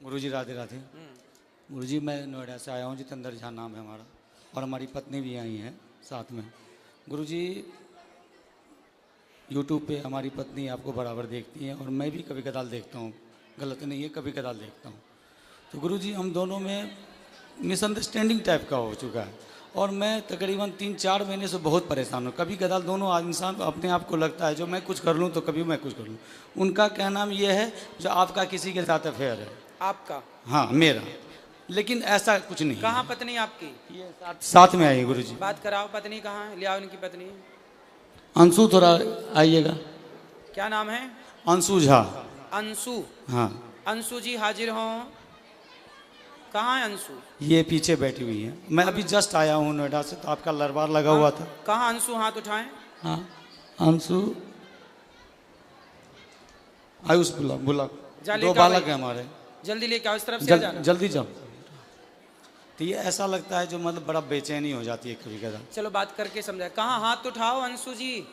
गुरुजी राधे राधे। गुरुजी मैं नोएडा से आया हूँ, जितेंद्र झा नाम है हमारा, और हमारी पत्नी भी आई है साथ में। गुरुजी यूट्यूब पे हमारी पत्नी आपको बराबर देखती है और मैं भी कभी कदाल देखता हूँ, गलत नहीं है, कभी कदाल देखता हूँ। तो गुरुजी हम दोनों में मिसअंडरस्टैंडिंग टाइप का हो चुका है और मैं तकरीबन 3-4 महीने से बहुत परेशान हूँ। कभी कदाल दोनों इंसान अपने आप को लगता है जो मैं कुछ कर लूँ तो कभी मैं कुछ कर लूँ। उनका कहना ये है जो आपका किसी के साथ अफेयर है। आपका? हाँ मेरा, लेकिन ऐसा कुछ नहीं। कहाँ पत्नी आपकी? ये साथ में आई गुरुजी। बात कराओ, पत्नी कहाँ है? ले आओ इनकी पत्नी। अंशु थोड़ा आइएगा। क्या नाम है? अंशु झा। अंशु? हाँ। अंशु जी हाजिर हो। कहाँ है अंशु? ये पीछे बैठी हुई है। मैं अभी जस्ट आया हूँ नोएडा से, तो आपका लरबार लगा हुआ था। कहाँ अंशु? हाथ उठाएं। हाँ अंशु आयुष बुला 2 बालक है हमारे। जल्दी लेके आओ, इस तरफ से आ जाना। जल्दी जाओ। तो ये ऐसा लगता है जो मतलब बड़ा बेचैनी हो जाती है कभी कदा। चलो बात करके समझाए। कहाँ? हाथ उठाओ अंशु जी।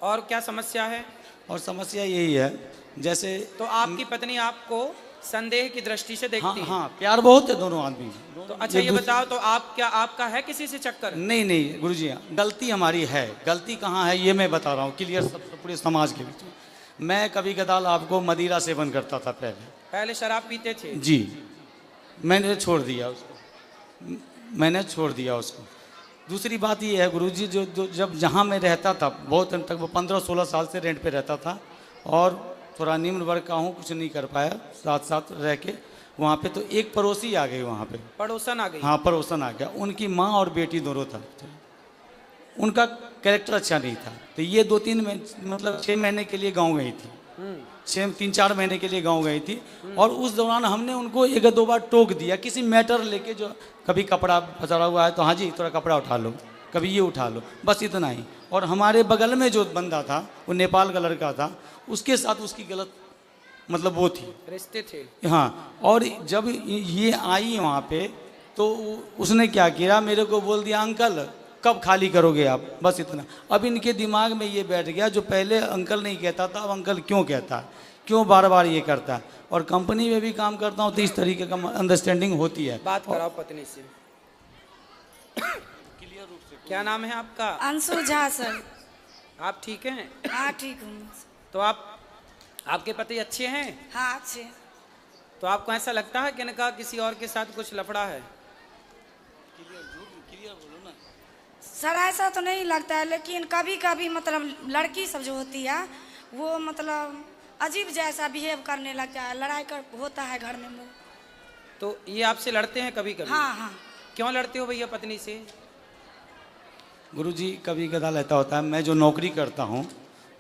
और क्या समस्या है? और समस्या यही है जैसे तो आपकी पत्नी आपको संदेह की दृष्टि से देखती है? हाँ प्यार बहुत है दोनों आदमी। तो अच्छा ये बताओ, तो आप क्या, आपका है किसी से चक्कर? नहीं गुरुजी, गलती हमारी है। गलती कहाँ है ये मैं बता रहा हूँ क्लियर, सब पूरे समाज के बीच में। मैं कभी कदाल आपको मदिरा सेवन करता था पहले शराब पीते थे जी। मैंने छोड़ दिया उसको। दूसरी बात ये है गुरुजी, जो जब जहाँ मैं रहता था बहुत दिन तक, वो 15-16 साल से रेंट पे रहता था और थोड़ा निम्न वर्ग का हूँ, कुछ नहीं कर पाया साथ रह के वहाँ पे। तो एक पड़ोसी आ गई वहाँ पे, पड़ोसन आ गई। हाँ पड़ोसन आ गया। उनकी माँ और बेटी दोनों था। उनका कैरेक्टर अच्छा नहीं था। तो ये 2-3 मतलब 6 महीने के लिए गाँव गई थी। 3-4 महीने के लिए गाँव गई थी और उस दौरान हमने उनको 1-2 बार टोक दिया किसी मैटर लेके, जो कभी कपड़ा पसरा हुआ है तो हाँ जी थोड़ा कपड़ा उठा लो, कभी ये उठा लो, बस इतना ही। और हमारे बगल में जो बंदा था वो नेपाल का लड़का था, उसके साथ उसकी गलत मतलब वो थी, रिश्ते थे। हाँ। और जब ये आई वहाँ पे तो उसने क्या किया, मेरे को बोल दिया अंकल कब खाली करोगे आप, बस इतना। अब इनके दिमाग में ये बैठ गया, जो पहले अंकल नहीं कहता था अब अंकल क्यों कहता है, क्यों बार बार ये करता है। और कंपनी में भी काम करता हूँ तो इस तरीके का अंडरस्टैंडिंग होती है। बात कराओ पत्नी से। क्या नाम है आपका? अंशु झा सर। आप ठीक हैं? हाँ ठीक हूँ। तो आपके पति अच्छे हैं? हाँ अच्छे। तो आपको ऐसा लगता है कि इनका किसी और के साथ कुछ लफड़ा है? सर ऐसा तो नहीं लगता है, लेकिन कभी कभी मतलब लड़की सब जो होती है वो मतलब अजीब जैसा बिहेव करने लगता है, लड़ाई कर होता है घर में। तो ये आपसे लड़ते हैं कभी कभी? हाँ। क्यों लड़ते हो भैया पत्नी से? गुरुजी कभी कदाल ऐसा होता है, मैं जो नौकरी करता हूँ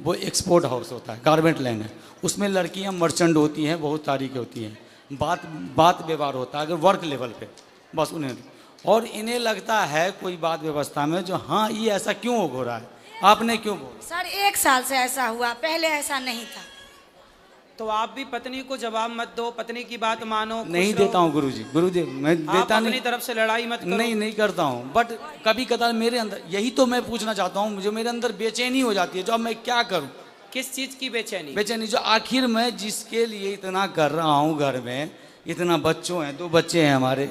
वो एक्सपोर्ट हाउस होता है, गारमेंट लाइन है, उसमें लड़कियाँ मर्चेंट होती हैं, बहुत सारी की होती हैं। बात व्यवहार होता है अगर वर्क लेवल पे, बस उन्हें। और इन्हें लगता है कोई बात व्यवस्था में जो हाँ ये ऐसा क्यों हो रहा है, आपने क्यों बोला? सर 1 साल से ऐसा हुआ, पहले ऐसा नहीं था। तो आप भी पत्नी को जवाब मत दो, पत्नी की बात मानो। नहीं देता हूँ गुरुजी मैं देता नहीं। अपनी तरफ से लड़ाई मत करो। नहीं करता हूँ, बट कभी कदार मेरे अंदर, यही तो मैं पूछना चाहता हूँ, मुझे मेरे अंदर बेचैनी हो जाती है, जो अब मैं क्या करूँ। किस चीज की बेचैनी? बेचैनी जो आखिर मैं जिसके लिए इतना कर रहा हूँ, घर में इतना बच्चों हैं, 2 बच्चे हैं हमारे,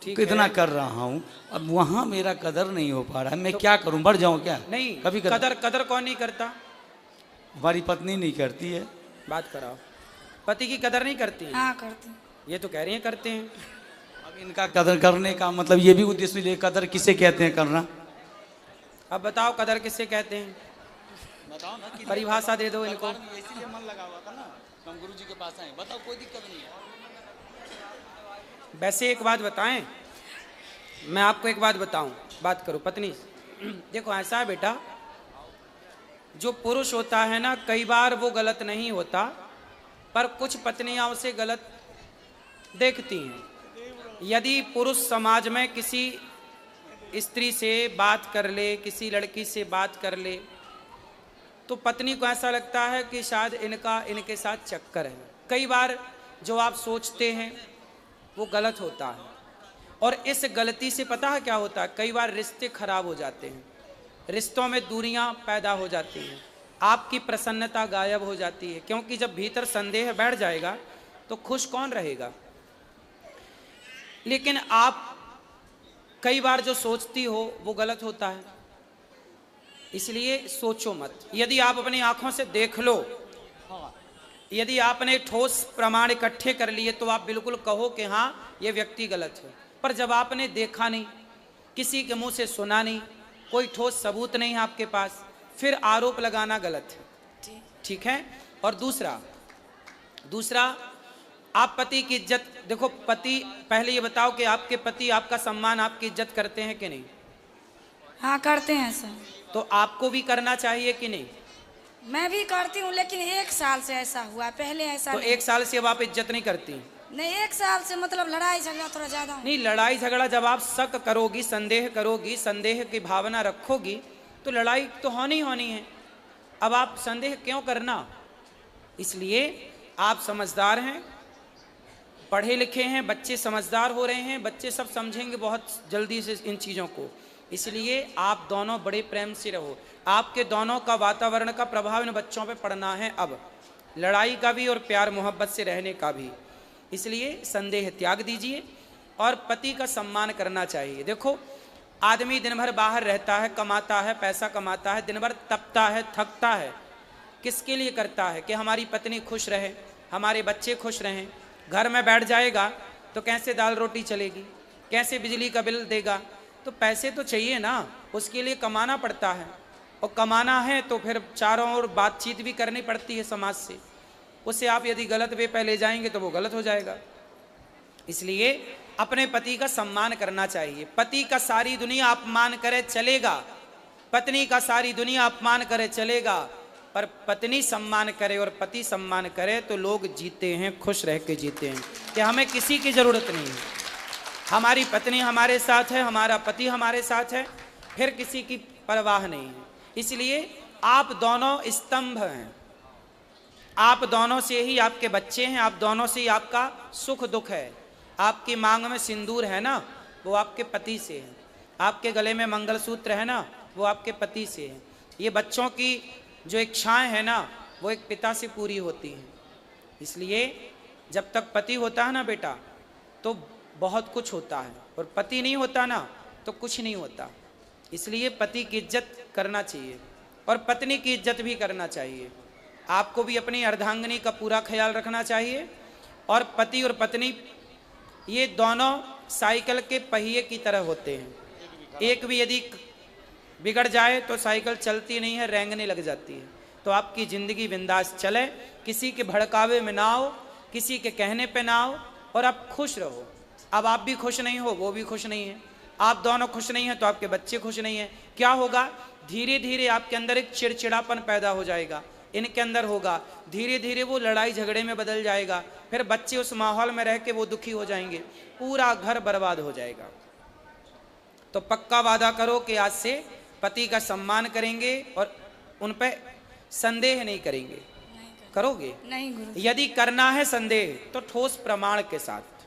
इतना कर रहा हूँ, अब वहाँ मेरा कदर नहीं हो पा रहा है। मैं क्या करूँ, बढ़ जाऊँ क्या? नहीं, कभी कदर कौन नहीं करता? हमारी पत्नी नहीं करती है। बात कराओ। पति की कदर नहीं करती है? हाँ करती। ये तो कह रही हैं करते हैं। अब इनका कदर करने का मतलब ये भी उद्देश्य ले, कदर किसे कहते हैं करना? अब बताओ कदर किसे कहते हैं? बताओ ना, परिभाषा दे दो इनको। इसीलिए मन लगा हुआ था ना, हम गुरुजी के पास आए। बताओ, कोई दिक्कत नहीं है। वैसे एक बात बताएं, मैं आपको एक बात बताऊं, बात करो पत्नी। देखो ऐसा है बेटा, जो पुरुष होता है ना, कई बार वो गलत नहीं होता, पर कुछ पत्नियां उसे गलत देखती हैं। यदि पुरुष समाज में किसी स्त्री से बात कर ले, किसी लड़की से बात कर ले, तो पत्नी को ऐसा लगता है कि शायद इनके साथ चक्कर है। कई बार जो आप सोचते हैं वो गलत होता है। और इस गलती से पता है क्या होता है, कई बार रिश्ते खराब हो जाते हैं, रिश्तों में दूरियां पैदा हो जाती हैं, आपकी प्रसन्नता गायब हो जाती है, क्योंकि जब भीतर संदेह बैठ जाएगा तो खुश कौन रहेगा। लेकिन आप कई बार जो सोचती हो वो गलत होता है, इसलिए सोचो मत। यदि आप अपनी आंखों से देख लो, यदि आपने ठोस प्रमाण इकट्ठे कर लिए तो आप बिल्कुल कहो कि हाँ ये व्यक्ति गलत है। पर जब आपने देखा नहीं, किसी के मुंह से सुना नहीं, कोई ठोस सबूत नहीं है आपके पास, फिर आरोप लगाना गलत है। ठीक है। और दूसरा आप पति की इज्जत देखो। पति, पहले ये बताओ कि आपके पति आपका सम्मान, आपकी इज्जत करते हैं कि नहीं? हाँ करते हैं सर। तो आपको भी करना चाहिए कि नहीं? मैं भी करती हूँ, लेकिन 1 साल से ऐसा हुआ, पहले ऐसा तो नहीं। 1 साल से अब आप इज्जत नहीं करती? नहीं, 1 साल से मतलब लड़ाई झगड़ा थोड़ा ज्यादा हो। नहीं, लड़ाई झगड़ा जब आप शक करोगी, संदेह करोगी, संदेह की भावना रखोगी तो लड़ाई तो होनी है। अब आप संदेह क्यों करना? इसलिए आप समझदार हैं, पढ़े लिखे हैं, बच्चे समझदार हो रहे हैं, बच्चे सब समझेंगे बहुत जल्दी से इन चीज़ों को। इसलिए आप दोनों बड़े प्रेम से रहो। आपके दोनों का वातावरण का प्रभाव इन बच्चों पे पड़ना है, अब लड़ाई का भी और प्यार मोहब्बत से रहने का भी। इसलिए संदेह त्याग दीजिए और पति का सम्मान करना चाहिए। देखो, आदमी दिन भर बाहर रहता है, कमाता है, पैसा कमाता है, दिन भर तपता है, थकता है, किसके लिए करता है? कि हमारी पत्नी खुश रहे, हमारे बच्चे खुश रहें। घर में बैठ जाएगा तो कैसे दाल रोटी चलेगी, कैसे बिजली का बिल देगा? तो पैसे तो चाहिए ना, उसके लिए कमाना पड़ता है, और कमाना है तो फिर चारों ओर बातचीत भी करनी पड़ती है समाज से। उसे आप यदि गलत वे पे ले जाएंगे तो वो गलत हो जाएगा। इसलिए अपने पति का सम्मान करना चाहिए। पति का सारी दुनिया अपमान करे चलेगा, पत्नी का सारी दुनिया अपमान करे चलेगा, पर पत्नी सम्मान करे और पति सम्मान करे तो लोग जीते हैं, खुश रह के जीते हैं, कि हमें किसी की जरूरत नहीं है। हमारी पत्नी हमारे साथ है, हमारा पति हमारे साथ है, फिर किसी की परवाह नहीं है। इसलिए आप दोनों स्तंभ हैं, आप दोनों से ही आपके बच्चे हैं, आप दोनों से ही आपका सुख दुख है। आपकी मांग में सिंदूर है ना, वो आपके पति से है। आपके गले में मंगलसूत्र है ना, वो आपके पति से है। ये बच्चों की जो इच्छाएं हैं ना, वो एक पिता से पूरी होती हैं। इसलिए जब तक पति होता है ना बेटा, तो बहुत कुछ होता है, और पति नहीं होता ना तो कुछ नहीं होता। इसलिए पति की इज्जत करना चाहिए और पत्नी की इज्जत भी करना चाहिए। आपको भी अपनी अर्धांगिनी का पूरा ख्याल रखना चाहिए। और पति और पत्नी ये दोनों साइकिल के पहिए की तरह होते हैं। एक भी यदि बिगड़ जाए तो साइकिल चलती नहीं है, रेंगने लग जाती है। तो आपकी ज़िंदगी बिंदास चले, किसी के भड़कावे में ना आओ, किसी के कहने पे ना आओ, और आप खुश रहो। अब आप भी खुश नहीं हो, वो भी खुश नहीं है, आप दोनों खुश नहीं हैं तो आपके बच्चे खुश नहीं हैं। क्या होगा? धीरे धीरे आपके अंदर एक चिड़चिड़ापन पैदा हो जाएगा, इनके अंदर होगा, धीरे धीरे वो लड़ाई झगड़े में बदल जाएगा, फिर बच्चे उस माहौल में रह के वो दुखी हो जाएंगे, पूरा घर बर्बाद हो जाएगा। तो पक्का वादा करो कि आज से पति का सम्मान करेंगे और उन पे संदेह नहीं करेंगे। करोगे? नहीं गुरु। यदि करना है संदेह तो ठोस प्रमाण के साथ,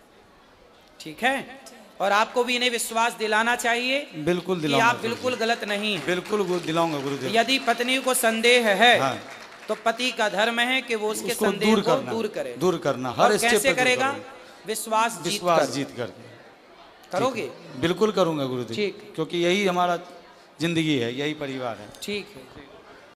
ठीक है? और आपको भी इन्हें विश्वास दिलाना चाहिए, बिल्कुल कि दिलाऊंगा, आप बिल्कुल गलत नहीं हैं। बिल्कुल दिलाऊंगा गुरुदेव। यदि पत्नी को संदेह है, हाँ। तो पति का धर्म है कि वो उसके उसको संदेह को दूर करे। दूर करना और हर स्टेप पे कैसे दूर करेगा? करूंगा। विश्वास जीत कर करोगे? बिल्कुल करूंगा गुरुदेव, ठीक। क्योंकि यही हमारा जिंदगी है, यही परिवार है। ठीक है।